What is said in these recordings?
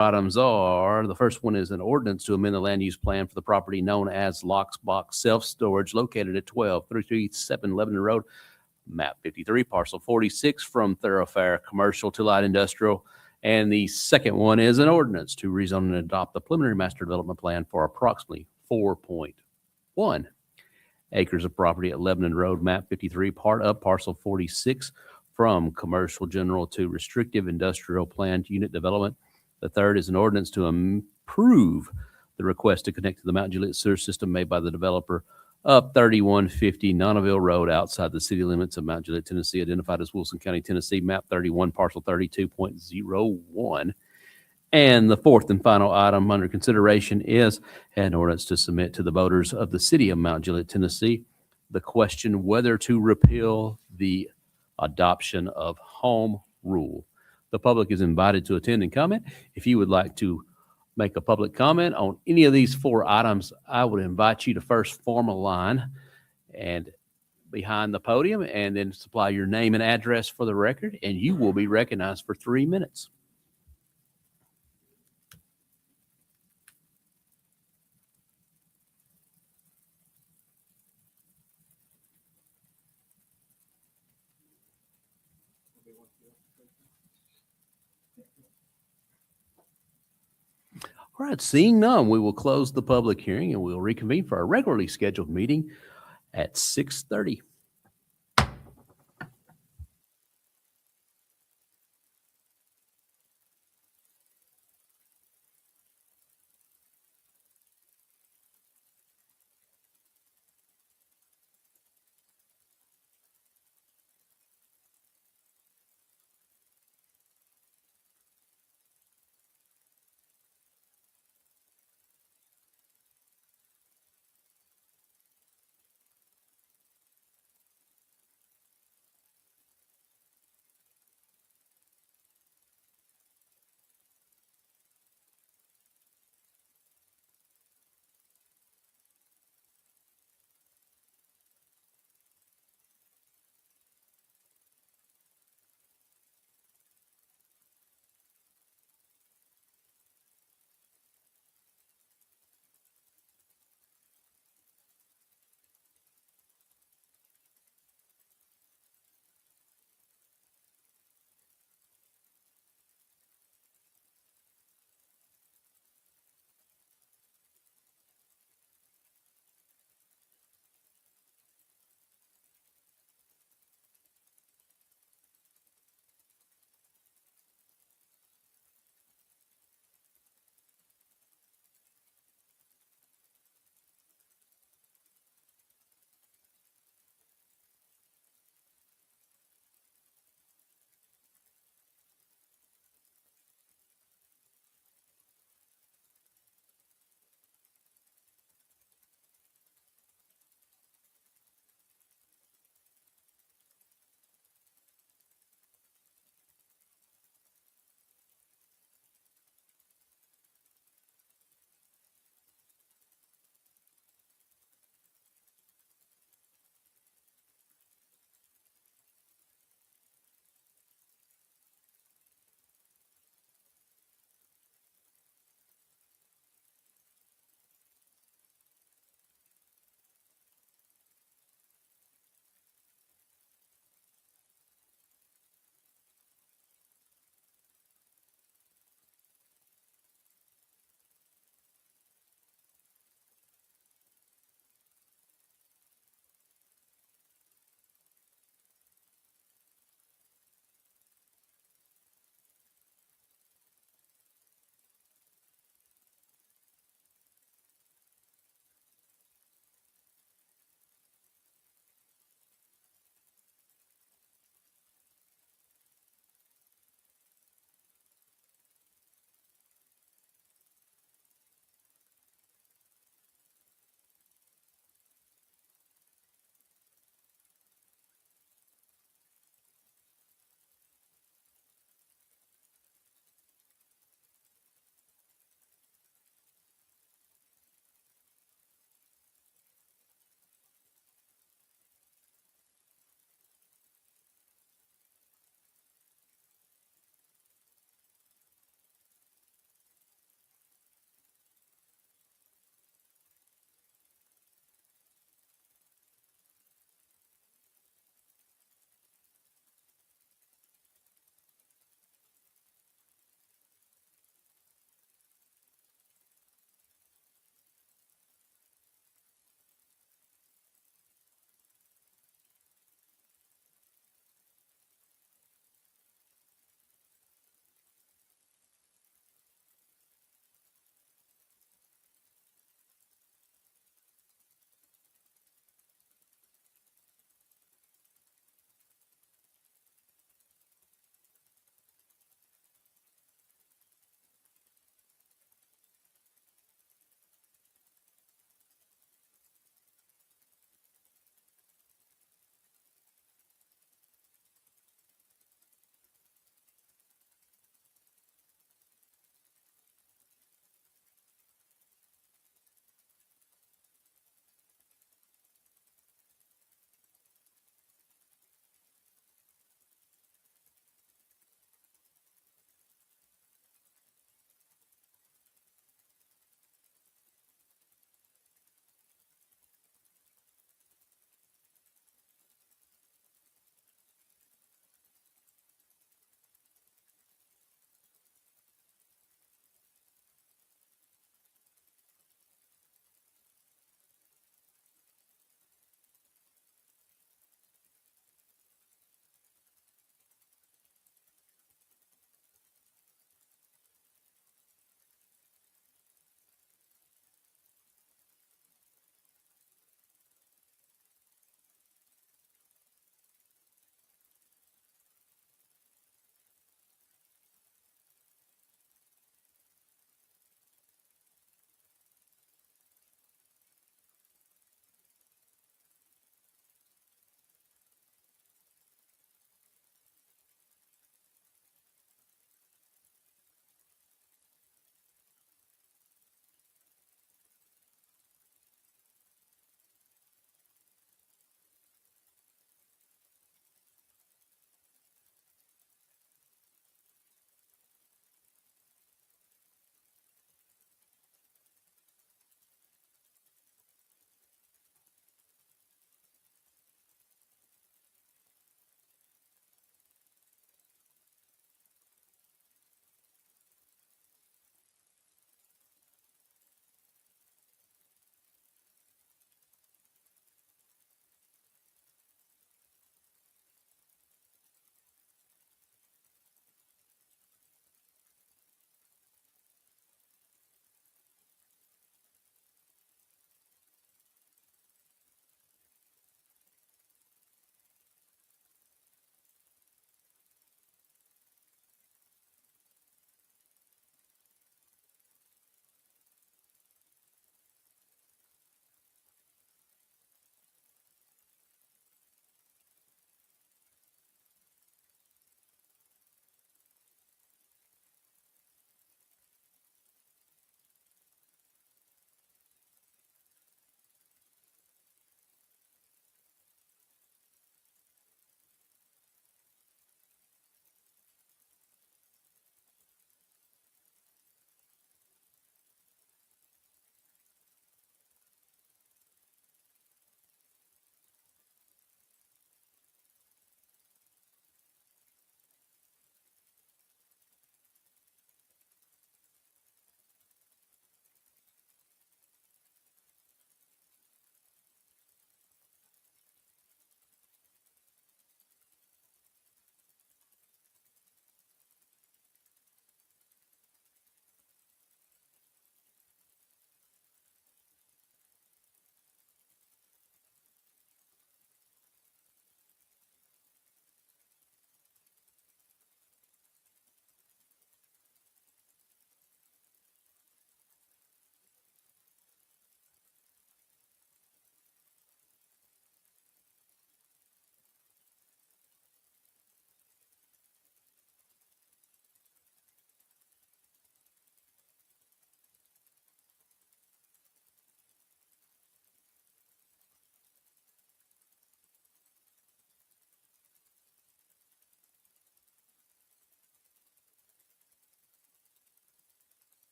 Items are, the first one is an ordinance to amend the land use plan for the property known as Locks Box Self Storage located at 12337 Lebanon Road, map 53, parcel 46, from thoroughfare commercial to light industrial. And the second one is an ordinance to rezone and adopt the preliminary master development plan for approximately 4.1 acres of property at Lebanon Road, map 53, part of parcel 46, from commercial general to restrictive industrial planned unit development. The third is an ordinance to approve the request to connect to the Mount Juliet sewer system made by the developer of 3150 Nonneville Road outside the city limits of Mount Juliet, Tennessee, identified as Wilson County, Tennessee, map 31, parcel 32.01. And the fourth and final item under consideration is an ordinance to submit to the voters of the city of Mount Juliet, Tennessee, the question whether to repeal the adoption of home rule. The public is invited to attend and comment. If you would like to make a public comment on any of these four items, I would invite you to first form a line and behind the podium and then supply your name and address for the record, and you will be recognized for 3 minutes. All right, seeing none, we will close the public hearing and we'll reconvene for our regularly scheduled meeting at 6:30.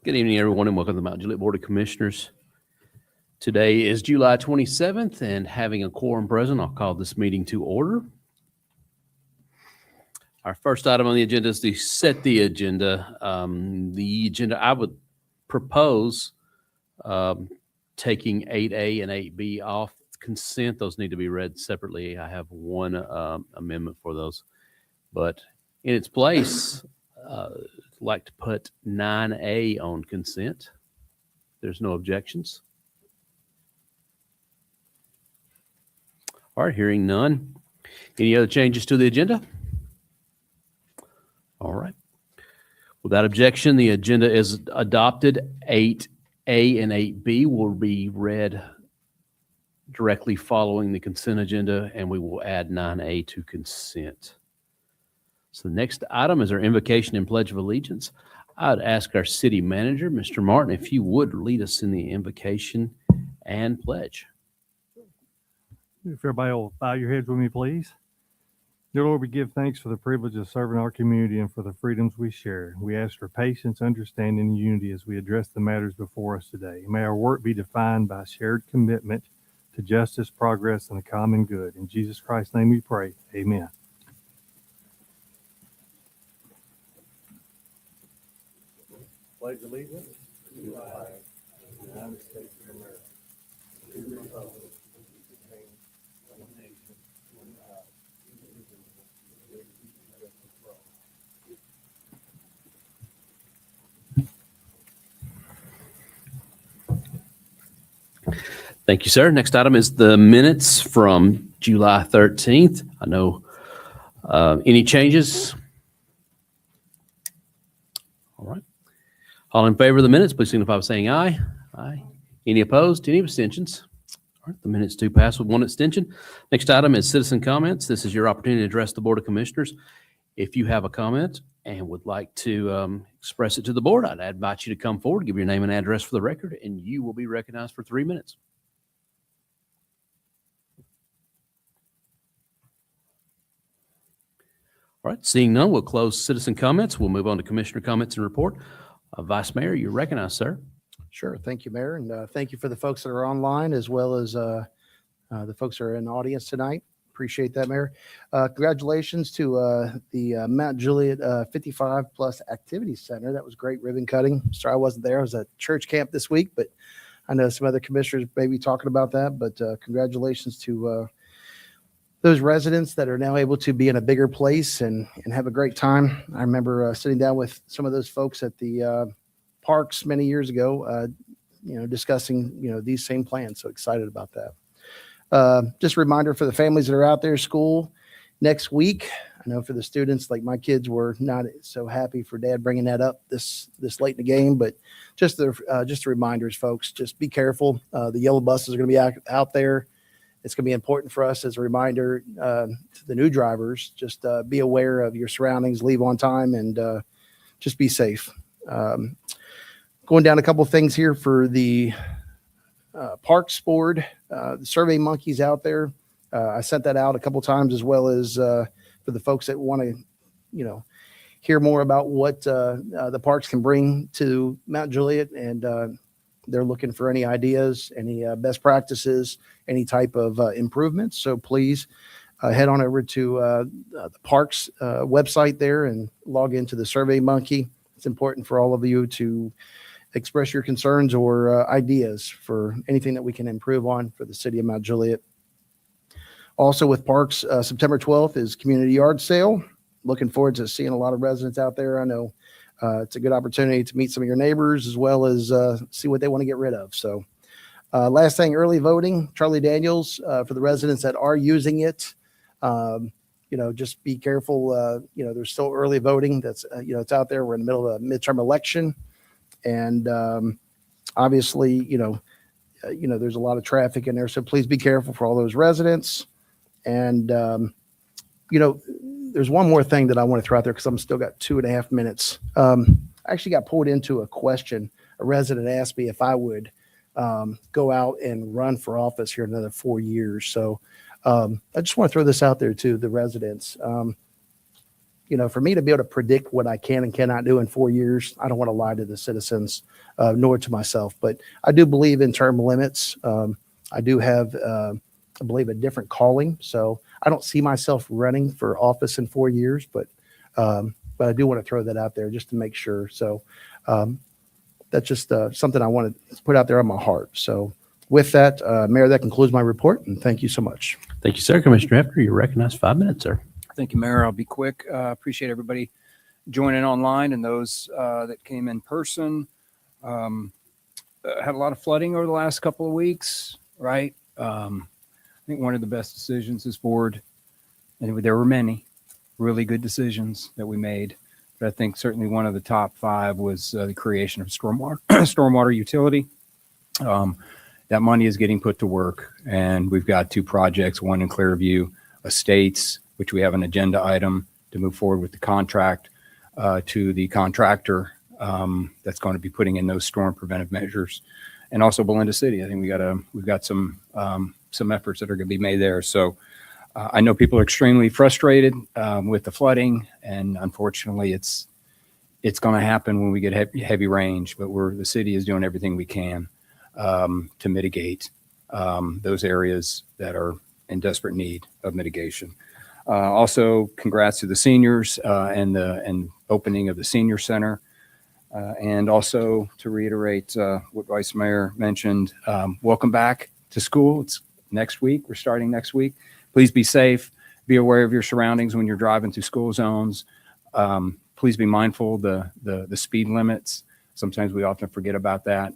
Good evening, everyone, and welcome to the Mount Juliet Board of Commissioners. Today is July 27th, and having a quorum present, I'll call this meeting to order. Our first item on the agenda is to set the agenda. I would propose taking 8A and 8B off consent. Those need to be read separately. I have one amendment for those. But in its place, I'd like to put 9A on consent. There's no objections. All right, hearing none. Any other changes to the agenda? All right. Without objection, the agenda is adopted. 8A and 8B will be read directly following the consent agenda, and we will add 9A to consent. So the next item is our invocation and pledge of allegiance. I'd ask our city manager, Mr. Martin, if you would lead us in the invocation and pledge. If everybody will bow your heads with me, please. Dear Lord, we give thanks for the privilege of serving our community and for the freedoms we share. We ask for patience, understanding, and unity as we address the matters before us today. May our work be defined by shared commitment to justice, progress, and the common good. In Jesus Christ's name we pray. Amen. Pledge allegiance to the flag of the United States of America, to the republic which contains one nation, one God, indivisible, with liberty and justice for all. Thank you, sir. Next item is the minutes from July 13th. I know any changes? All right. All in favor of the minutes, please signify by saying aye. Aye. Any opposed? Any abstentions? All right, the minutes do pass with one abstention. Next item is citizen comments. This is your opportunity to address the Board of Commissioners. If you have a comment and would like to express it to the board, I'd invite you to come forward, give your name and address for the record, and you will be recognized for 3 minutes. All right, seeing none, we'll close citizen comments. We'll move on to commissioner comments and report. Vice Mayor, you're recognized, sir. Sure. Thank you, Mayor. And thank you for the folks that are online as well as the folks that are in the audience tonight. Appreciate that, Mayor. Congratulations to the Mount Juliet 55 Plus Activity Center. That was great ribbon cutting. Sorry I wasn't there. I was at church camp this week, but I know some other commissioners may be talking about that. But congratulations to those residents that are now able to be in a bigger place and have a great time. I remember sitting down with some of those folks at the parks many years ago, discussing, these same plans. So excited about that. Just a reminder for the families that are out there, school next week. I know for the students, like my kids were not so happy for Dad bringing that up this late in the game, but just the reminders, folks, just be careful. The yellow buses are going to be out there. It's going to be important for us as a reminder to the new drivers, just be aware of your surroundings, leave on time, and just be safe. Going down a couple of things here for the Parks Board, the Survey Monkeys out there. I sent that out a couple times, as well as for the folks that want to, hear more about what the parks can bring to Mount Juliet, and they're looking for any ideas, any best practices, any type of improvements. So please head on over to the parks website there and log into the Survey Monkey. It's important for all of you to express your concerns or ideas for anything that we can improve on for the city of Mount Juliet. Also with parks, September 12th is community yard sale. Looking forward to seeing a lot of residents out there. I know it's a good opportunity to meet some of your neighbors as well as see what they want to get rid of. So last thing, early voting, Charlie Daniels, for the residents that are using it, just be careful. There's still early voting that's, it's out there. We're in the middle of a midterm election. And obviously, there's a lot of traffic in there. So please be careful for all those residents. And, there's one more thing that I want to throw out there because I'm still got 2.5 minutes. I actually got pulled into a question. A resident asked me if I would go out and run for office here in another 4 years. So I just want to throw this out there to the residents. for me to be able to predict what I can and cannot do in 4 years, I don't want to lie to the citizens, nor to myself. But I do believe in term limits. I do have, I believe, a different calling. So I don't see myself running for office in 4 years, but I do want to throw that out there just to make sure. So that's just something I want to put out there on my heart. So with that, Mayor, that concludes my report, and thank you so much. Thank you, sir. Commissioner Hefner, you're recognized 5 minutes, sir. Thank you, Mayor. I'll be quick. Appreciate everybody joining online and those that came in person. Had a lot of flooding over the last couple of weeks, right? I think one of the best decisions this board, and there were many really good decisions that we made, but I think certainly one of the top 5 was the creation of stormwater utility. That money is getting put to work, and we've got 2 projects, one in Clearview Estates, which we have an agenda item to move forward with the contract to the contractor that's going to be putting in those storm preventive measures, and also Belinda City. I think we've got some efforts that are going to be made there. So I know people are extremely frustrated with the flooding, and unfortunately, it's going to happen when we get heavy rains. But the city is doing everything we can to mitigate those areas that are in desperate need of mitigation. Also, congrats to the seniors and opening of the senior center. And also to reiterate what Vice Mayor mentioned, welcome back to school. It's next week. We're starting next week. Please be safe. Be aware of your surroundings when you're driving through school zones. Please be mindful of the speed limits. Sometimes we often forget about that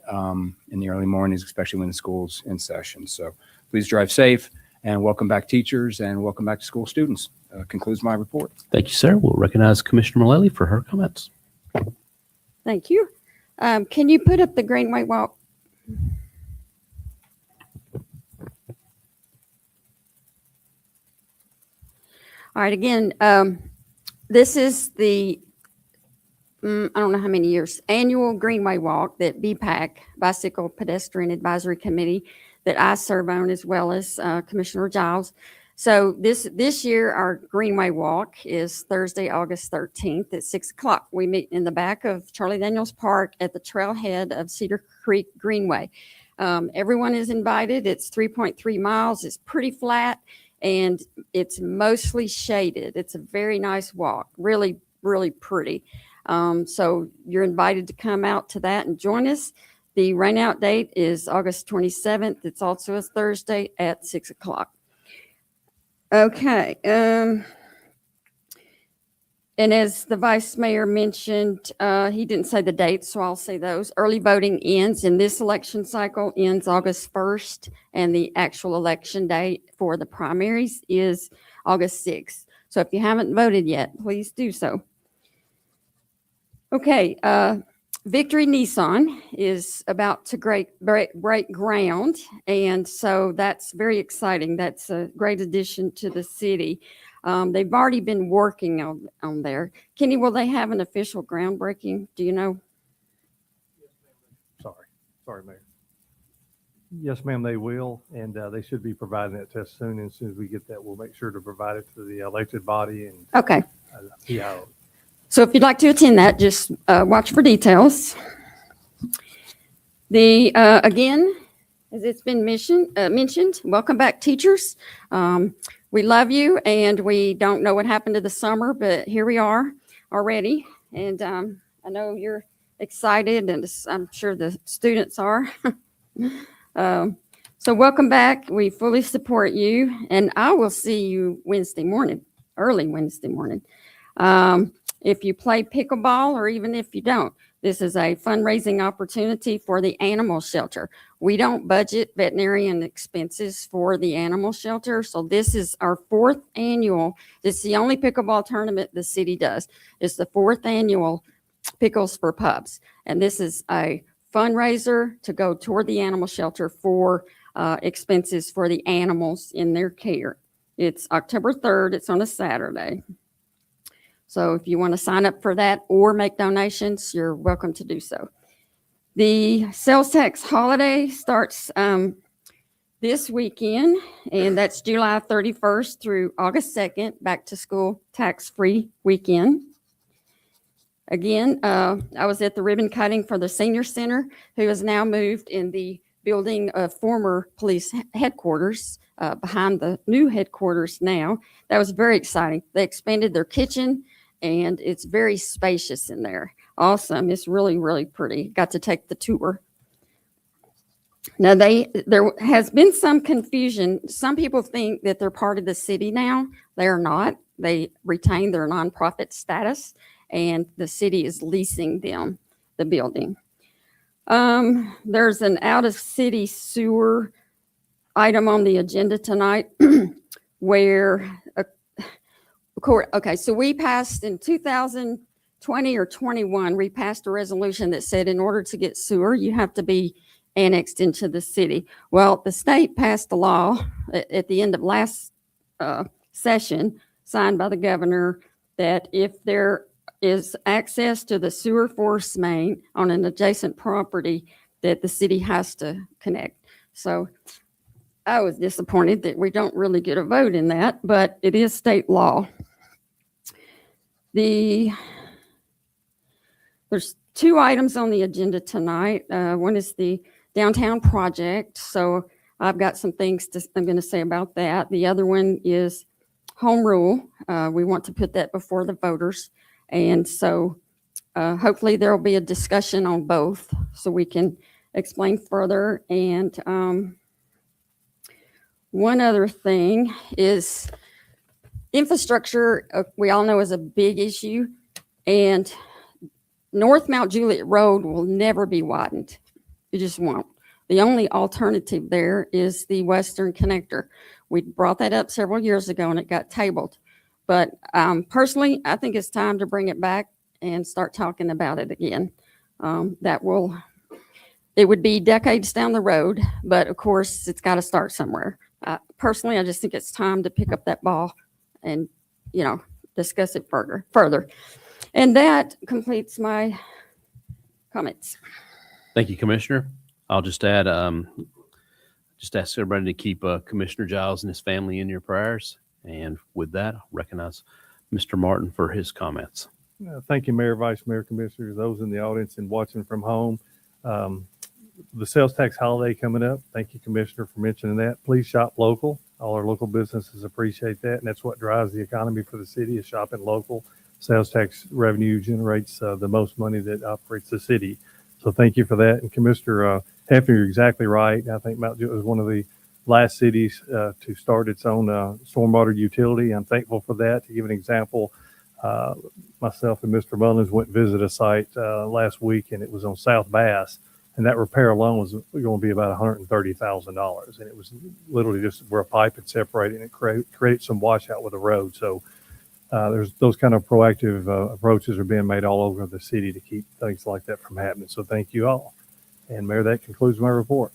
in the early mornings, especially when the school's in session. So please drive safe, and welcome back teachers, and welcome back to school students. Concludes my report. Thank you, sir. We'll recognize Commissioner Mullally for her comments. Thank you. Can you put up the Greenway Walk? All right, again, this is the, I don't know how many years, annual Greenway Walk that BPAC, Bicycle Pedestrian Advisory Committee, that I serve on, as well as Commissioner Giles. So this year, our Greenway Walk is Thursday, August 13th at 6 o'clock. We meet in the back of Charlie Daniels Park at the trailhead of Cedar Creek Greenway. Everyone is invited. It's 3.3 miles. It's pretty flat, and it's mostly shaded. It's a very nice walk, really, really pretty. So you're invited to come out to that and join us. The rain out date is August 27th. It's also a Thursday at 6 o'clock. Okay. And as the Vice Mayor mentioned, he didn't say the dates, so I'll say those. Early voting ends in this election cycle, ends August 1st, and the actual election date for the primaries is August 6th. So if you haven't voted yet, please do so. Okay. Victory Nissan is about to break ground, and so that's very exciting. That's a great addition to the city. They've already been working on there. Kenny, will they have an official groundbreaking? Do you know? Sorry, Mayor. Yes, ma'am, they will, and they should be providing that test soon. And as soon as we get that, we'll make sure to provide it to the elected body and Okay. see how. So if you'd like to attend that, just watch for details. Again, as it's been mentioned, welcome back, teachers. We love you, and we don't know what happened to the summer, but here we are already. And I know you're excited, and I'm sure the students are. So welcome back. We fully support you, and I will see you Wednesday morning, early Wednesday morning. If you play pickleball, or even if you don't, this is a fundraising opportunity for the animal shelter. We don't budget veterinarian expenses for the animal shelter. So this is our 4th annual. This is the only pickleball tournament the city does. It's the 4th annual Pickles for Pups. And this is a fundraiser to go toward the animal shelter for expenses for the animals in their care. It's October 3rd. It's on a Saturday. So if you want to sign up for that or make donations, you're welcome to do so. The sales tax holiday starts this weekend, and that's July 31st through August 2nd, back to school tax-free weekend. Again, I was at the ribbon cutting for the senior center, who has now moved in the building of former police headquarters, behind the new headquarters now. That was very exciting. They expanded their kitchen, and it's very spacious in there. Awesome. It's really, really pretty. Got to take the tour. Now, there has been some confusion. Some people think that they're part of the city now. They are not. They retain their nonprofit status, and the city is leasing them the building. There's an out-of-city sewer item on the agenda tonight where, okay, so we passed in 2020 or 21, we passed a resolution that said in order to get sewer, you have to be annexed into the city. Well, the state passed a law at the end of last session, signed by the governor, that if there is access to the sewer force main on an adjacent property, that the city has to connect. So I was disappointed that we don't really get a vote in that, but it is state law. There's two items on the agenda tonight. One is the downtown project. So I've got some things I'm going to say about that. The other one is home rule. We want to put that before the voters. And so hopefully there will be a discussion on both so we can explain further. And one other thing is infrastructure, we all know is a big issue. And North Mount Juliet Road will never be widened. It just won't. The only alternative there is the Western Connector. We brought that up several years ago and it got tabled. But personally, I think it's time to bring it back and start talking about it again. It would be decades down the road, but of course it's got to start somewhere. Personally, I just think it's time to pick up that ball and, discuss it further. And that completes my comments. Thank you, Commissioner. I'll just add, just ask everybody to keep Commissioner Giles and his family in your prayers. And with that, I'll recognize Mr. Martin for his comments. Thank you, Mayor, Vice Mayor, Commissioners, those in the audience and watching from home. The sales tax holiday coming up. Thank you, Commissioner, for mentioning that. Please shop local. All our local businesses appreciate that. And that's what drives the economy for the city, is shopping local. Sales tax revenue generates the most money that operates the city. So thank you for that. And Commissioner Hefner, you're exactly right. I think Mount Juliet was one of the last cities to start its own stormwater utility. I'm thankful for that. To give an example, myself and Mr. Mullins went and visited a site last week, and it was on South Bass. And that repair alone was going to be about $130,000. And it was literally just where a pipe had separated, and it created some washout with the road. So there's those kind of proactive approaches are being made all over the city to keep things like that from happening. So thank you all. And Mayor, that concludes my report.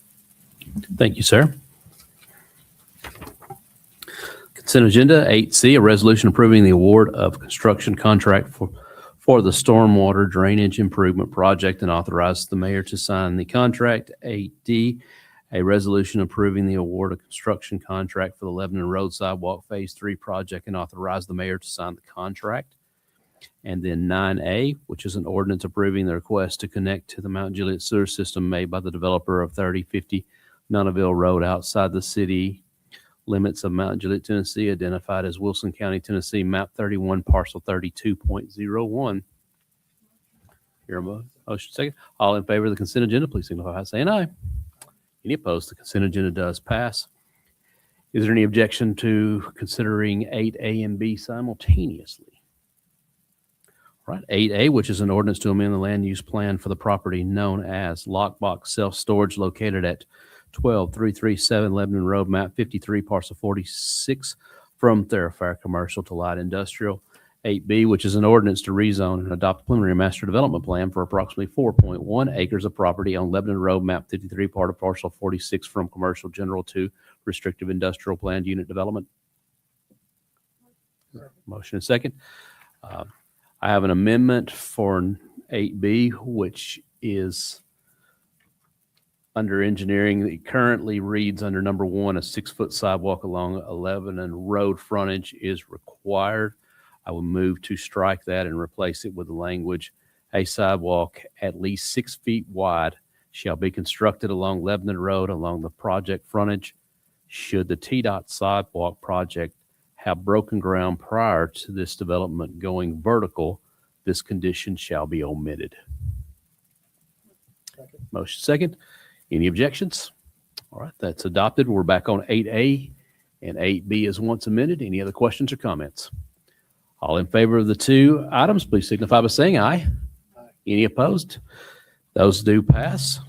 Thank you, sir. Consent agenda 8C, a resolution approving the award of construction contract for the stormwater drainage improvement project and authorize the mayor to sign the contract. 8D, a resolution approving the award of construction contract for the Lebanon Road Sidewalk Phase 3 project and authorize the mayor to sign the contract. And then 9A, which is an ordinance approving the request to connect to the Mount Juliet sewer system made by the developer of 3050 Nunaville Road outside the city limits of Mount Juliet, Tennessee, identified as Wilson County, Tennessee, map 31, parcel 32.01. Hear a motion second. All in favor of the consent agenda, please signify by saying aye. Any opposed? The consent agenda does pass. Is there any objection to considering 8A and B simultaneously? All right, 8A, which is an ordinance to amend the land use plan for the property known as Lockbox Self-Storage located at 12337 Lebanon Road, map 53, parcel 46, from thoroughfare commercial to light industrial. 8B, which is an ordinance to rezone and adopt a preliminary master development plan for approximately 4.1 acres of property on Lebanon Road, map 53, part of parcel 46, from commercial general to restrictive industrial planned unit development. Motion and second. I have an amendment for 8B, which is under engineering, it currently reads under number 1, a 6-foot sidewalk along 11 and road frontage is required. I will move to strike that and replace it with the language, a sidewalk at least 6 feet wide shall be constructed along Lebanon Road along the project frontage. Should the TDOT sidewalk project have broken ground prior to this development going vertical, this condition shall be omitted. Motion second. Any objections? All right, that's adopted. We're back on 8A, and 8B is once amended. Any other questions or comments? All in favor of the two items, please signify by saying aye. Any opposed? Those do pass.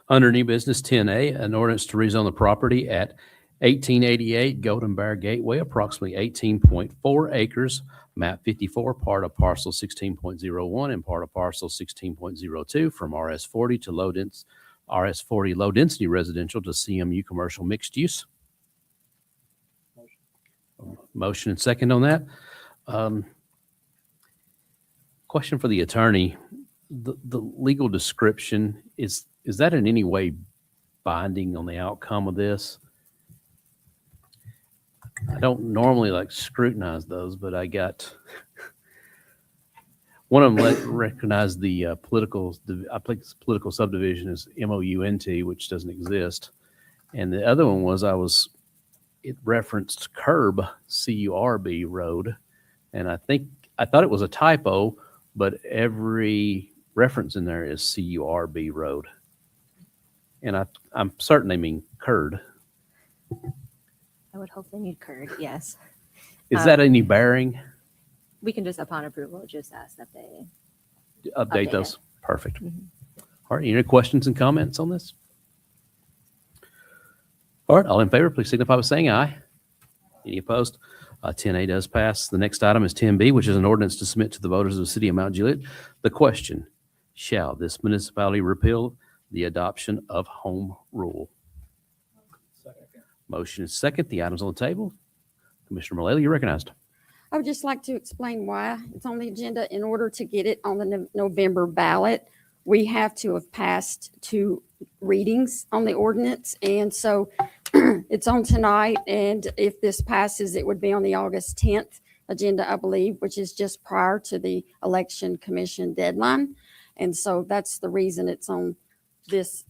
Under new business 10A, an ordinance to rezone the property at 1888 Golden Bear Gateway, approximately 18.4 acres, map 54, part of parcel 16.01 and part of parcel 16.02 from RS40 to RS40 low density residential to CMU commercial mixed use. Motion and second on that. Question for the attorney. The legal description, is that in any way binding on the outcome of this? I don't normally like scrutinize those, but I got one of them recognized the political subdivision as MOUNT, which doesn't exist. And the other one was it referenced curb, CURB road. And I thought it was a typo, but every reference in there is CURB road. And I'm certain they mean curd. I would hope they need curd, yes. Is that any bearing? We can just, upon approval, just ask that they, Update Update those. Perfect. Mhm. All right. Any questions and comments on this? All right. All in favor, please signify by saying aye. Any opposed? 10A does pass. The next item is 10B, which is an ordinance to submit to the voters of the city of Mount Juliet. The question, shall this municipality repeal the adoption of home rule? Motion is second. The item's on the table. Commissioner Mullally, you're recognized. I would just like to explain why it's on the agenda. In order to get it on the November ballot, we have to have passed 2 readings on the ordinance. And so it's on tonight. And if this passes, it would be on the August 10th agenda, I believe, which is just prior to the election commission deadline. And so that's the reason it's on this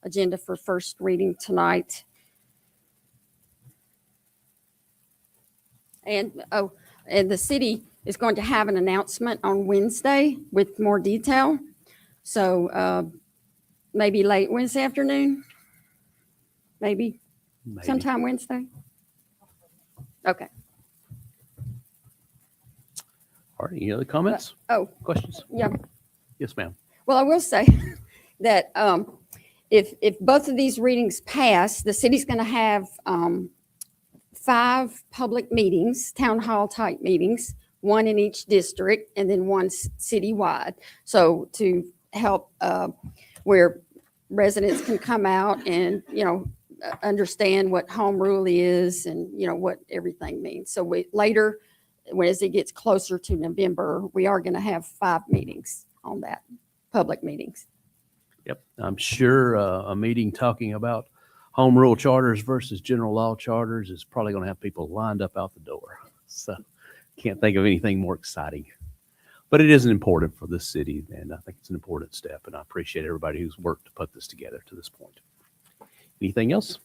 agenda for first reading tonight. And the city is going to have an announcement on Wednesday with more detail. So maybe late Wednesday afternoon, maybe sometime Wednesday. Okay. All right. Any other comments? Oh, Questions? yeah. Yes, ma'am. Well, I will say that if both of these readings pass, the city's going to have 5 public meetings, town hall type meetings, 1 in each district, and then 1 citywide. So to help where residents can come out and, understand what home rule is and, what everything means. So later, as it gets closer to November, we are going to have 5 meetings on that, public meetings. Yep. I'm sure a meeting talking about home rule charters versus general law charters is probably going to have people lined up out the door. So can't think of anything more exciting. But it is important for this city, and I think it's an important step, and I appreciate everybody who's worked to put this together to this point. Anything else?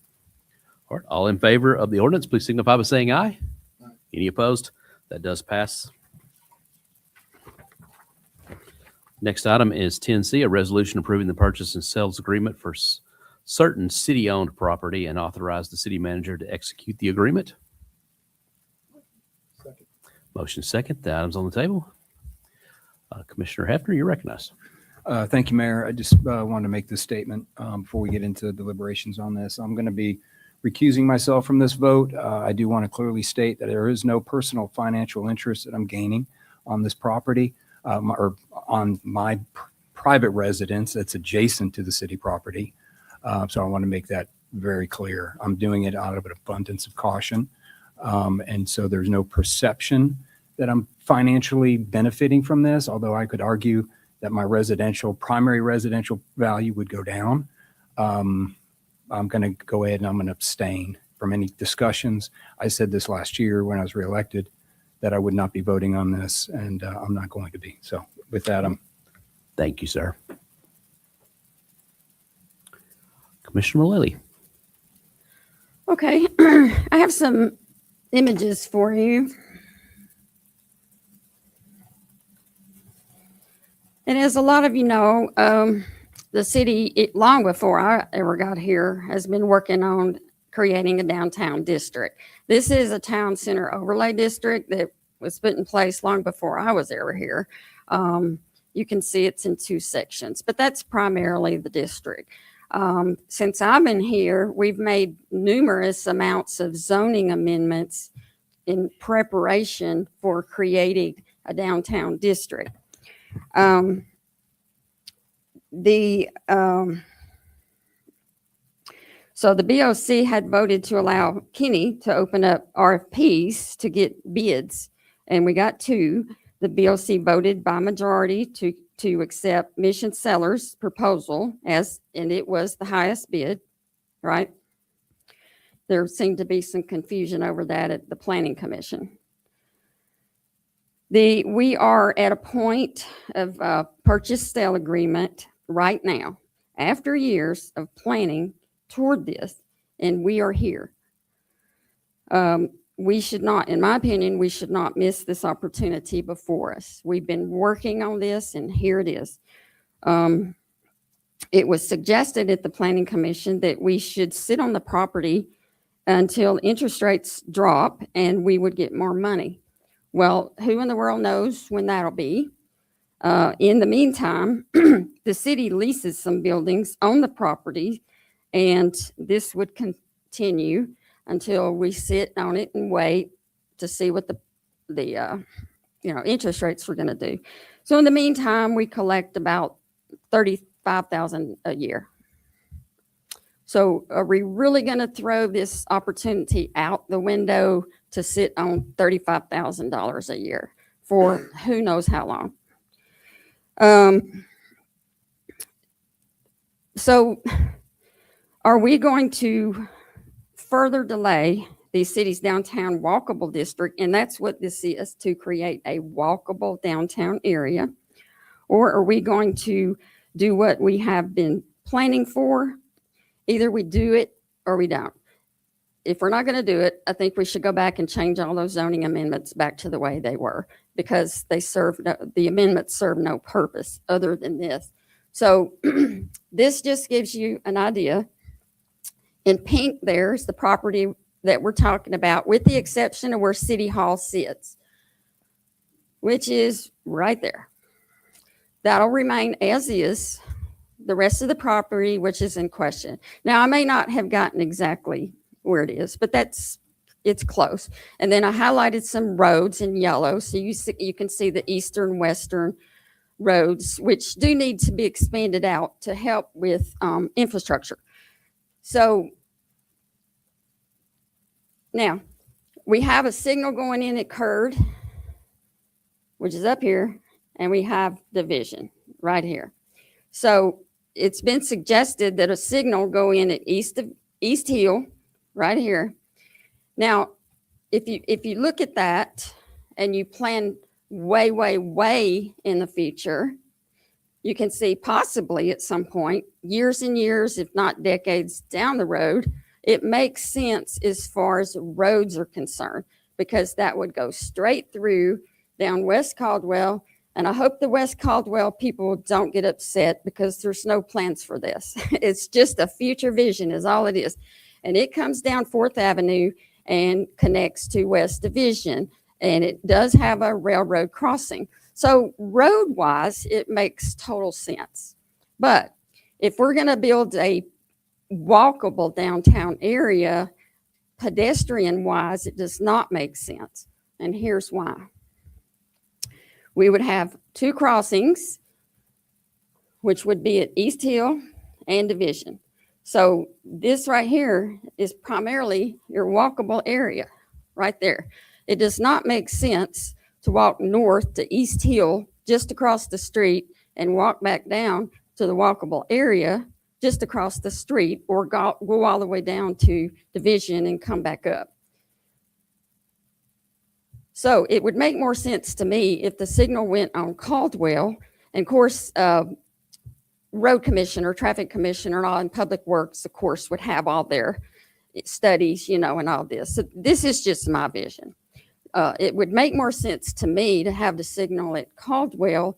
All right. All in favor of the ordinance, please signify by saying aye. Any opposed? That does pass. Next item is 10C, a resolution approving the purchase and sales agreement for certain city-owned property and authorize the city manager to execute the agreement. Second. Motion second. The item's on the table. Commissioner Hefner, you're recognized. Thank you, Mayor. I just wanted to make this statement before we get into deliberations on this. I'm going to be recusing myself from this vote. I do want to clearly state that there is no personal financial interest that I'm gaining on this property or on my private residence that's adjacent to the city property. So I want to make that very clear. I'm doing it out of an abundance of caution. And so there's no perception that I'm financially benefiting from this, although I could argue that my primary residential value would go down. I'm going to go ahead and I'm going to abstain from any discussions. I said this last year when I was reelected that I would not be voting on this, and I'm not going to be. So with that, Thank you, sir. Commissioner Lilly. Okay, I have some images for you. And as a lot of you know, the city, long before I ever got here, has been working on creating a downtown district. This is a town center overlay district that was put in place long before I was ever here. You can see it's in two sections, but that's primarily the district. Since I've been here, we've made numerous amounts of zoning amendments in preparation for creating a downtown district. So the BOC had voted to allow Kenny to open up RFPs to get bids, and we got two. The BOC voted by majority to accept Mission Sellers' proposal and it was the highest bid, right? There seemed to be some confusion over that at the Planning Commission. We are at a point of purchase sale agreement right now, after years of planning toward this, and we are here. We should not, in my opinion, we should not miss this opportunity before us. We've been working on this, and here it is. It was suggested at the Planning Commission that we should sit on the property until interest rates drop and we would get more money. Well, who in the world knows when that'll be? In the meantime, the city leases some buildings on the property, and this would continue until we sit on it and wait to see what the interest rates were going to do. So in the meantime, we collect about $35,000 a year. So are we really going to throw this opportunity out the window to sit on $35,000 a year for who knows how long? So are we going to further delay the city's downtown walkable district? And that's what this is, to create a walkable downtown area. Or are we going to do what we have been planning for? Either we do it or we don't. If we're not going to do it, I think we should go back and change all those zoning amendments back to the way they were, because the amendments serve no purpose other than this. So this just gives you an idea. In pink, there's the property that we're talking about, with the exception of where City Hall sits, which is right there. That'll remain as is. The rest of the property, which is in question. Now, I may not have gotten exactly where it is, but it's close. And then I highlighted some roads in yellow, so you can see the eastern, western roads, which do need to be expanded out to help with infrastructure. So now we have a signal going in at Curd, which is up here, and we have Division right here. So it's been suggested that a signal go in at East Hill, right here. Now, if you look at that and you plan way, way, way in the future, you can see possibly at some point, years and years, if not decades down the road, it makes sense as far as roads are concerned, because that would go straight through down West Caldwell. And I hope the West Caldwell people don't get upset, because there's no plans for this. It's just a future vision is all it is. And it comes down 4th Avenue and connects to West Division. And it does have a railroad crossing. So road-wise, it makes total sense. But if we're going to build a walkable downtown area, pedestrian-wise, it does not make sense. And here's why. We would have 2 crossings, which would be at East Hill and Division. So this right here is primarily your walkable area right there. It does not make sense to walk north to East Hill, just across the street, and walk back down to the walkable area just across the street, or go all the way down to Division and come back up. So it would make more sense to me if the signal went on Caldwell, and of course, road commissioner, traffic commissioner, and public works, of course, would have all their studies, and all this. So this is just my vision. It would make more sense to me to have the signal at Caldwell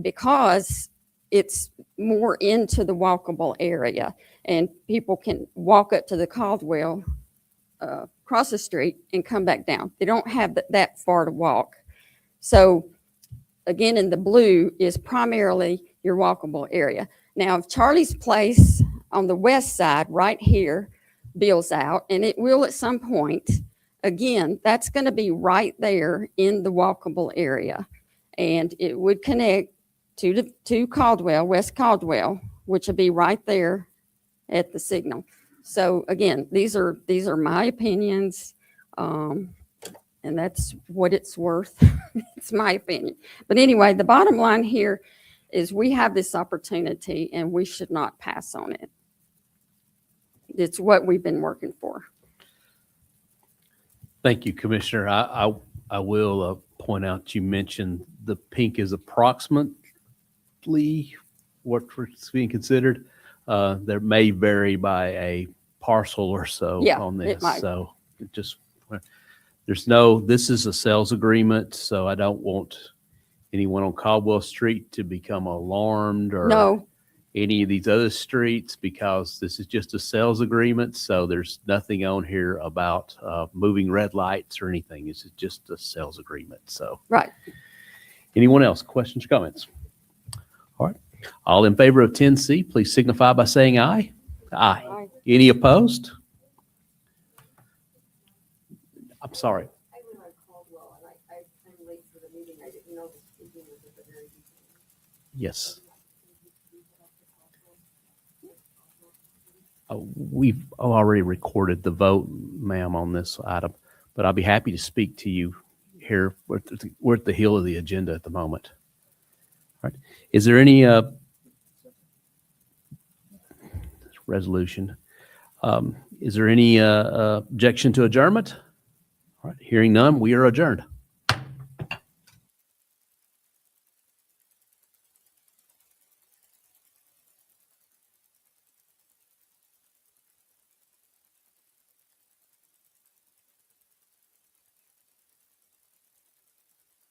because it's more into the walkable area, and people can walk up to the Caldwell, cross the street, and come back down. They don't have that far to walk. So again, in the blue is primarily your walkable area. Now, if Charlie's Place on the west side right here bills out, and it will at some point, again, that's going to be right there in the walkable area. And it would connect to Caldwell, West Caldwell, which would be right there at the signal. So again, these are my opinions, and that's what it's worth. It's my opinion. But anyway, the bottom line here is we have this opportunity and we should not pass on it. It's what we've been working for. Thank you, Commissioner. I will point out, you mentioned the pink is approximately what's being considered. There may vary by a parcel or so Yeah, on it this. might. So this is a sales agreement, so I don't want anyone on Caldwell Street to become alarmed or No, any of these other streets, because this is just a sales agreement. So there's nothing on here about moving red lights or anything. This is just a sales agreement. So right. anyone else, questions or comments? All right. All in favor of 10C, please signify by saying aye. Aye. Aye. Any opposed? I'm sorry. Yes. We've already recorded the vote, ma'am, on this item, but I'll be happy to speak to you here. We're at the heel of the agenda at the moment. All right. Is there any resolution? Is there any objection to adjournment? All right. Hearing none, we are adjourned.